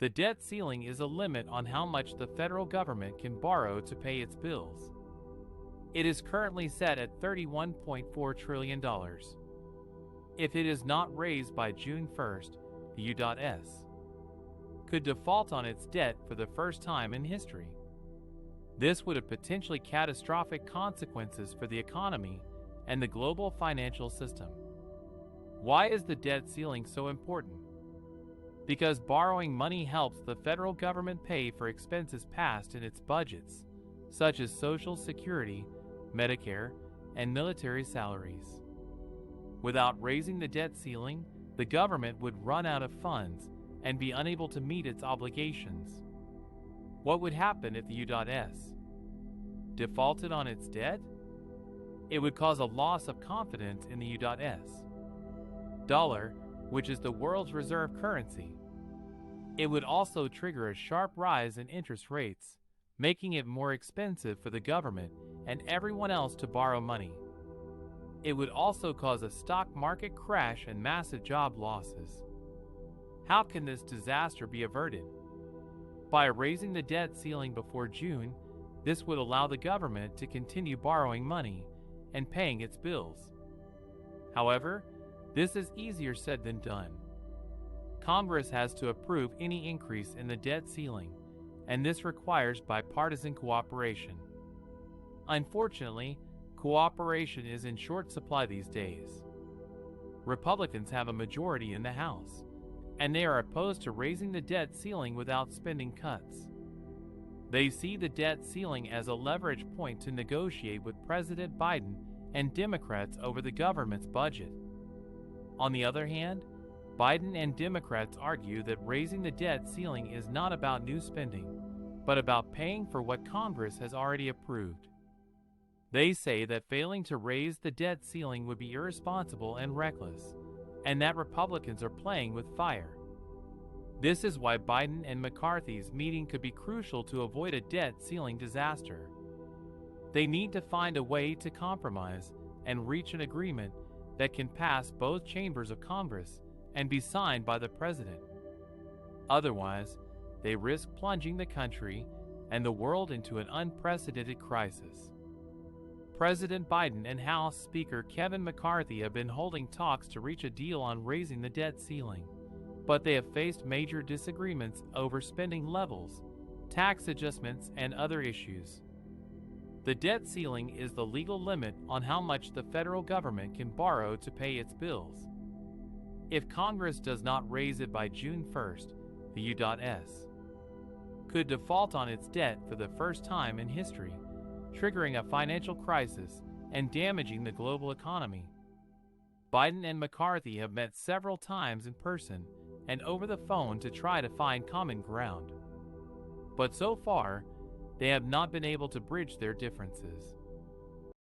The debt ceiling is a limit on how much the federal government can borrow to pay its bills. It is currently set at $31.4 trillion. If it is not raised by June 1st, the U.S. could default on its debt for the first time in history. This would have potentially catastrophic consequences for the economy and the global financial system. Why is the debt ceiling so important? Because borrowing money helps the federal government pay for expenses passed in its budgets, such as Social Security, Medicare, and military salaries. Without raising the debt ceiling, the government would run out of funds and be unable to meet its obligations. What would happen if the U.S. defaulted on its debt? It would cause a loss of confidence in the U.S. dollar, which is the world's reserve currency. It would also trigger a sharp rise in interest rates, making it more expensive for the government and everyone else to borrow money. It would also cause a stock market crash and massive job losses. How can this disaster be averted? By raising the debt ceiling before June, this would allow the government to continue borrowing money and paying its bills. However, this is easier said than done. Congress has to approve any increase in the debt ceiling, and this requires bipartisan cooperation. Unfortunately, cooperation is in short supply these days. Republicans have a majority in the House, and they are opposed to raising the debt ceiling without spending cuts. They see the debt ceiling as a leverage point to negotiate with President Biden and Democrats over the government's budget. On the other hand, Biden and Democrats argue that raising the debt ceiling is not about new spending, but about paying for what Congress has already approved. They say that failing to raise the debt ceiling would be irresponsible and reckless, and that Republicans are playing with fire. This is why Biden and McCarthy's meeting could be crucial to avoid a debt ceiling disaster. They need to find a way to compromise and reach an agreement that can pass both chambers of Congress and be signed by the president. Otherwise, they risk plunging the country and the world into an unprecedented crisis. President Biden and House Speaker Kevin McCarthy have been holding talks to reach a deal on raising the debt ceiling, but they have faced major disagreements over spending levels, tax adjustments, and other issues. The debt ceiling is the legal limit on how much the federal government can borrow to pay its bills. If Congress does not raise it by June 1st, the U.S. could default on its debt for the first time in history, triggering a financial crisis and damaging the global economy. Biden and McCarthy have met several times in person and over the phone to try to find common ground. But so far, they have not been able to bridge their differences.